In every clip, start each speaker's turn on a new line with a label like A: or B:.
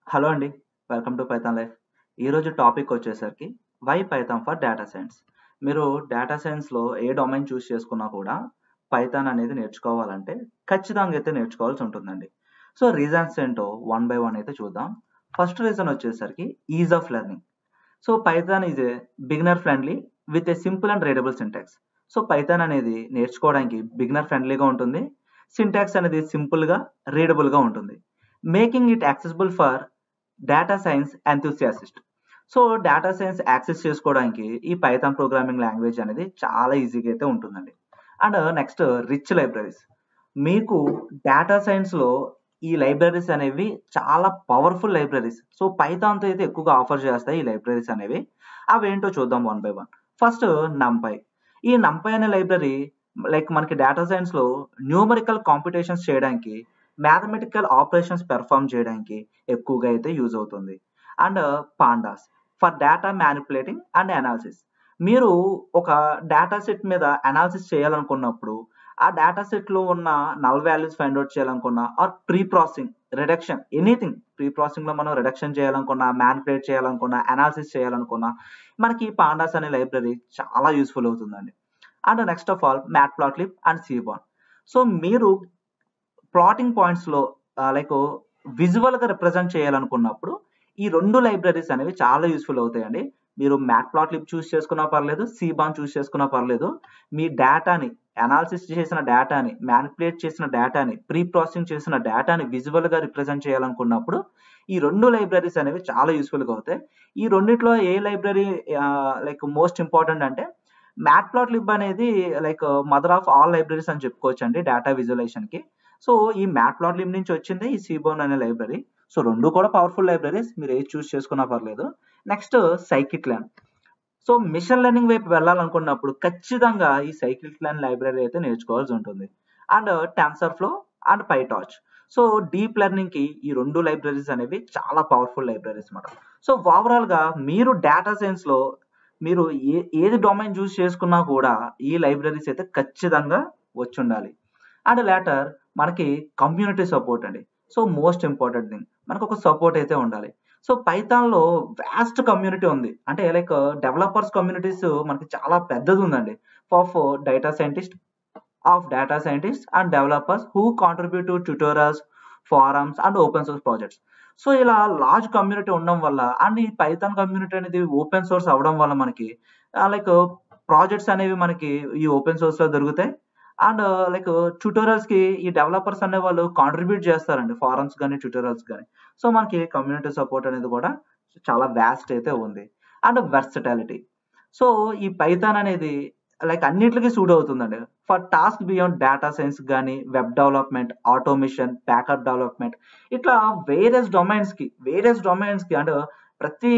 A: Hello అండి. Welcome to Python life. ఈరోజు topic వచ్చేసరికి why Python for data science. మీరు డేటా సైన్స్‌లో ఏ డొమైన్ చూస్ చేసుకున్నా కూడా పైథాన్ అనేది నేర్చుకోవాలంటే ఖచ్చితంగా అయితే నేర్చుకోవాల్సి ఉంటుందండి. సో, రీజన్స్ ఏంటో వన్ బై వన్ అయితే చూద్దాం. ఫస్ట్ రీజన్ వచ్చేసరికి is of learning. So, Python is a beginner friendly with a simple and readable syntax. So, Python అనేది నేర్చుకోవడానికి బిగినర్ ఫ్రెండ్లీగా ఉంటుంది. సింటాక్స్ అనేది సింపుల్‌గా, రీడబుల్‌గా ఉంటుంది. Making it accessible for data science enthusiast. So, data science access చేసుకోవడానికి ఈ పైథాన్ ప్రోగ్రామింగ్ లాంగ్వేజ్ అనేది చాలా ఈజీగా అయితే ఉంటుందండి. And next rich libraries. మీకు డేటా సైన్స్‌లో ఈ లైబ్రరీస్ అనేవి చాలా పవర్‌ఫుల్ లైబ్రరీస్. సో, పైథాన్‌తో అయితే ఎక్కువగా ఆఫర్ చేస్తాయి ఈ లైబ్రరీస్ అనేవి. అవేంటో చూద్దాం వన్ బై వన్. ఫస్ట్ నంపై. ఈ నంపై అనే లైబ్రరీ మనకి డేటా సైన్స్‌లో న్యూమరికల్ కాంప్యుటేషన్స్ చేయడానికి, మ్యాథమెటికల్ ఆపరేషన్స్ పెర్ఫార్మ్ చేయడానికి ఎక్కువగా అయితే యూజ్ అవుతుంది. And pandas for data manipulating and analysis. మీరు ఒక డేటా సెట్ మీద అనాలిసిస్ చేయాలనుకున్నప్పుడు ఆ డేటా సెట్లో ఉన్న నల్ వాల్యూస్ ఫైండ్ అవుట్ చేయాలనుకున్నా or preprocessing reduction anything preprocessing లో మనం రిడక్షన్ చేయాలనుకున్నా, మ్యానిపులేట్ చేయాలనుకున్నా, అనాలిసిస్ చేయాలనుకున్నా మనకి పాండాస్ అనే లైబ్రరీ చాలా యూస్ఫుల్ అవుతుందండి. And next of all matplotlib and seaborn. So, మీరు ప్లాటింగ్ పాయింట్స్‌లో లైక్ విజువల్‌గా రిప్రజెంట్ చేయాలనుకున్నప్పుడు ఈ 2 లైబ్రరీస్ అనేవి చాలా యూజ్‌ఫుల్ అవుతాయండి. మీరు మ్యాట్‌ప్లాట్‌లిబ్ చూస్ చేసుకున్నా పర్లేదు, సీబాన్ చూస్ చేసుకున్నా పర్లేదు. మీ డేటాని అనాలిసిస్ చేసిన డేటాని, మ్యానిపులేట్ చేసిన డేటాని, ప్రీ ప్రాసెసింగ్ చేసిన డేటాని విజువల్‌గా రిప్రజెంట్ చేయాలనుకున్నప్పుడు ఈ 2 లైబ్రరీస్ అనేవి చాలా యూజ్‌ఫుల్‌గా అవుతాయి. ఈ రెండిట్లో ఏ లైబ్రరీ మోస్ట్ ఇంపార్టెంట్ అంటే మ్యాట్‌ప్లాట్‌లిబ్ అనేది మదర్ ఆఫ్ ఆల్ లైబ్రరీస్ అని చెప్పుకోవచ్చండి డేటా విజువలైజేషన్‌కి. సో, ఈ మ్యాట్‌ప్లాట్‌లిబ్ నుంచి వచ్చిందే ఈ సీబోర్న్ అనే లైబ్రరీ. సో, 2 కూడా పవర్‌ఫుల్ లైబ్రరీస్. మీరు ఏది చూస్ చేసుకున్నా పర్లేదు. Next scikit learn. So, machine learning వైపు వెళ్ళాలనుకున్నప్పుడు ఖచ్చితంగా ఈ సైకిట్-లెర్న్ లైబ్రరీ అయితే నేర్చుకోవాల్సి ఉంటుంది. And TensorFlow and PyTorch. So, deep లెర్నింగ్‌కి ఈ 2 లైబ్రరీస్ అనేవి చాలా పవర్‌ఫుల్ లైబ్రరీస్ మాట. సో, ఓవరాల్‌గా మీరు డేటా సైన్స్‌లో మీరు ఏది డొమైన్ చూస్ చేసుకున్నా కూడా ఈ లైబ్రరీస్ అయితే ఖచ్చితంగా వచ్చుండాలి. అండ్ లేటర్ మనకి కమ్యూనిటీ సపోర్ట్ అండి. So, most important thing. మనకొక సపోర్ట్ అయితే ఉండాలి. సో, పైథాన్‌లో వాస్ట్ కమ్యూనిటీ ఉంది. అంటే డెవలపర్స్ కమ్యూనిటీస్ మనకి చాలా పెద్దదుందండి. Of data scientist data scientist and developers who contribute to tutorials, forums and open source projects. So, ఇలా లార్జ్ కమ్యూనిటీ ఉండడం వల్ల అండ్ ఈ పైథాన్ కమ్యూనిటీ అనేది ఓపెన్ సోర్స్ అవ్వడం వల్ల మనకి ఆహ్, లైక్ ప్రాజెక్ట్స్ అనేవి మనకి ఈ ఓపెన్ సోర్స్‌లో దొరుకుతాయి. అండ్ ట్యుటోరియల్స్‌కి ఈ డెవలపర్స్ అనేవాళ్ళు కాంట్రిబ్యూట్ చేస్తారండి. ఫారమ్స్ గాని, ట్యుటోరియల్స్ గాని. సో, మనకి కమ్యూనిటీ సపోర్ట్ అనేది కూడా చాలా వాస్ట్ అయితే ఉంది. And versatility. సో, ఈ పైథాన్ అనేది అన్నిట్లికి సూట్ అవుతుందండి. For task beyond data science గాని, web development, automation, backup development ఇట్లా వేరియస్ డొమైన్స్‌కి అండ్ ప్రతి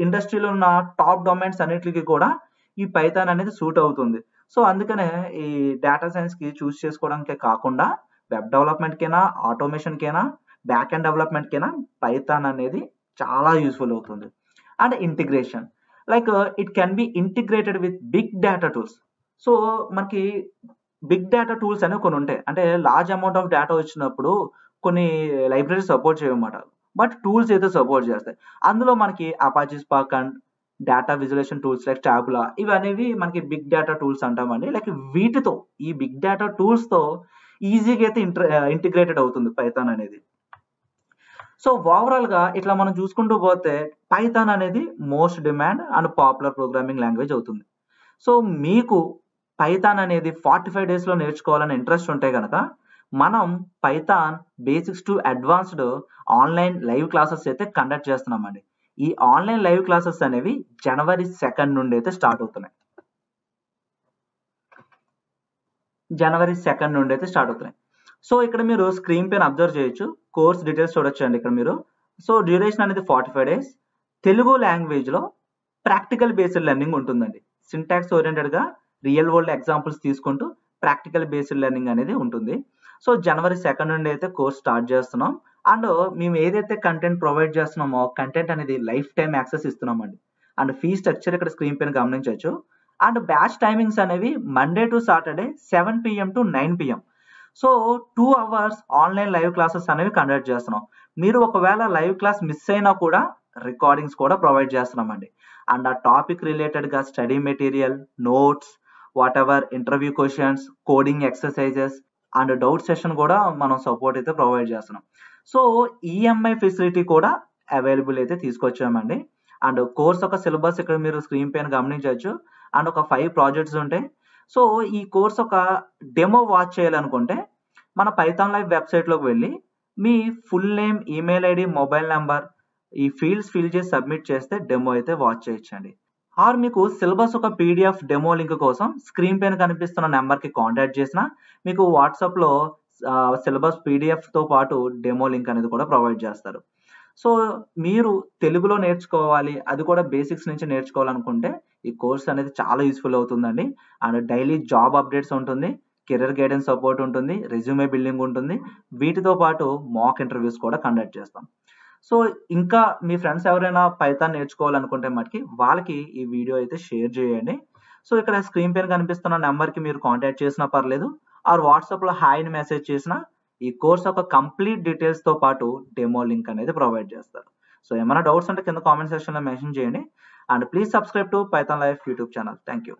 A: ఇండస్ట్రీలో ఉన్న టాప్ డొమైన్స్ అన్నిట్లికి కూడా ఈ పైథాన్ అనేది సూట్ అవుతుంది. సో, అందుకనే ఈ డేటా సైన్స్‌కి చూస్ చేసుకోవడానికే కాకుండా వెబ్ డెవలప్‌మెంట్‌కైనా, ఆటోమేషన్‌కైనా, బ్యాక్ ఎండ్ డెవలప్‌మెంట్‌కైనా పైథాన్ అనేది చాలా యూజ్‌ఫుల్ అవుతుంది. And integration. Like it can be integrated with big data tools. So, మనకి బిగ్ డేటా టూల్స్ అనేవి కొన్ని ఉంటాయి. అంటే లార్జ్ అమౌంట్ ఆఫ్ డేటా వచ్చినప్పుడు కొన్ని లైబ్రరీస్ సపోర్ట్ చేయవన్నమాట. బట్ టూల్స్ అయితే సపోర్ట్ చేస్తాయి. అందులో మనకి Apache Spark and data visualisation tools like Tableau ఇవనేవి మనకి బిగ్ డేటా టూల్స్ అంటామండి. వీటితో ఈ బిగ్ డేటా టూల్స్‌తో ఈజీగా అయితే ఇంటిగ్రేటెడ్ అవుతుంది పైథాన్ అనేది. సో, ఓవరాల్‌గా ఇట్లా మనం చూసుకుంటూ పోతే పైథాన్ అనేది most demand and popular programming language అవుతుంది. సో, మీకు పైథాన్ అనేది 45 డేస్‌లో నేర్చుకోవాలని ఇంట్రెస్ట్ ఉంటే గనక, మనం Python basics to advanced online live classes అయితే కండక్ట్ చేస్తున్నామండి. ఈ ఆన్‌లైన్ లైవ్ క్లాసెస్ అనేవి జనవరి 2 నుండి అయితే స్టార్ట్ అవుతున్నాయి. జనవరి 2 నుండి అయితే స్టార్ట్ అవుతున్నాయి. సో, ఇక్కడ మీరు స్క్రీన్ పైన అబ్జర్వ్ చేయొచ్చు. కోర్స్ డీటెయిల్స్ చూడొచ్చండి ఇక్కడ మీరు. సో, డ్యూరేషన్ అనేది 45 డేస్. తెలుగు లాంగ్వేజ్‌లో ప్రాక్టికల్ బేస్డ్ లెర్నింగ్ ఉంటుందండి. సింటాక్స్ ఓరియెంటెడ్‌గా రియల్ వరల్డ్ ఎగ్జాంపుల్స్ తీసుకుంటూ ప్రాక్టికల్ బేస్డ్ లెర్నింగ్ అనేది ఉంటుంది. సో, జనవరి 2 నుండి అయితే కోర్స్ స్టార్ట్ చేస్తున్నాం. అండ్ మేము ఏదైతే కంటెంట్ ప్రొవైడ్ చేస్తున్నామో కంటెంట్ అనేది లైఫ్ టైమ్ యాక్సెస్ ఇస్తున్నామండి. అండ్ ఫీ స్ట్రక్చర్ ఇక్కడ స్క్రీన్ పైన గమనించొచ్చు. అండ్ బ్యాచ్ టైమింగ్స్ అనేవి Monday to Saturday 7 PM to 9 PM. So 2 hours online live classes అనేవి కండక్ట్ చేస్తున్నాం. మీరు ఒకవేళ లైవ్ క్లాస్ మిస్ అయినా కూడా రికార్డింగ్స్ కూడా ప్రొవైడ్ చేస్తున్నామండి. అండ్ ఆ టాపిక్ రిలేటెడ్గా study material, notes, what ever interview questions, coding exercises and doubt session కూడా మనం సపోర్ట్ అయితే ప్రొవైడ్ చేస్తున్నాం. సో ఈఎంఐ ఫెసిలిటీ కూడా అవైలబుల్ అయితే తీసుకొచ్చామండి. అండ్ కోర్స్ ఒక సిలబస్ ఇక్కడ మీరు స్క్రీన్ పైన గమనించవచ్చు. అండ్ ఒక 5 ప్రాజెక్ట్స్ ఉంటాయి. సో ఈ కోర్స్ ఒక డెమో వాచ్ చేయాలనుకుంటే మన పైథాన్ లైవ్ వెబ్సైట్లోకి వెళ్ళి మీ full name, email ID, mobile number ఈ ఫీల్డ్స్ ఫిల్ చేసి సబ్మిట్ చేస్తే డెమో అయితే వాచ్ చేయొచ్చండి. ఆర్ మీకు సిలబస్ ఒక పీడిఎఫ్ డెమో లింక్ కోసం స్క్రీన్ పైన కనిపిస్తున్న నెంబర్కి కాంటాక్ట్ చేసినా మీకు వాట్సాప్లో సిలబస్ పీడిఎఫ్తో పాటు డెమో లింక్ అనేది కూడా ప్రొవైడ్ చేస్తారు. సో మీరు తెలుగులో నేర్చుకోవాలి, అది కూడా బేసిక్స్ నుంచి నేర్చుకోవాలనుకుంటే ఈ కోర్స్ అనేది చాలా యూస్ఫుల్ అవుతుందండి. అండ్ డైలీ జాబ్ అప్డేట్స్ ఉంటుంది, కెరీర్ గైడెన్స్ సపోర్ట్ ఉంటుంది, రెజ్యూమే బిల్డింగ్ ఉంటుంది. వీటితో పాటు మాక్ ఇంటర్వ్యూస్ కూడా కండక్ట్ చేస్తాం. సో ఇంకా మీ ఫ్రెండ్స్ ఎవరైనా పైథాన్ నేర్చుకోవాలనుకుంటే మటుకి వాళ్ళకి ఈ వీడియో అయితే షేర్ చేయండి. సో ఇక్కడ స్క్రీన్ పైన కనిపిస్తున్న నెంబర్కి మీరు కాంటాక్ట్ చేసినా పర్లేదు, ఆర్ వాట్సాప్లో హాయ్ అని మెసేజ్ చేసినా ఈ కోర్స్ యొక్క కంప్లీట్ డీటెయిల్స్తో పాటు డెమో లింక్ అనేది ప్రొవైడ్ చేస్తారు. సో ఏమైనా డౌట్స్ ఉంటే కింద కామెంట్ సెక్షన్లో మెన్షన్ చేయండి. And please subscribe to Python life YouTube channel. Thank you.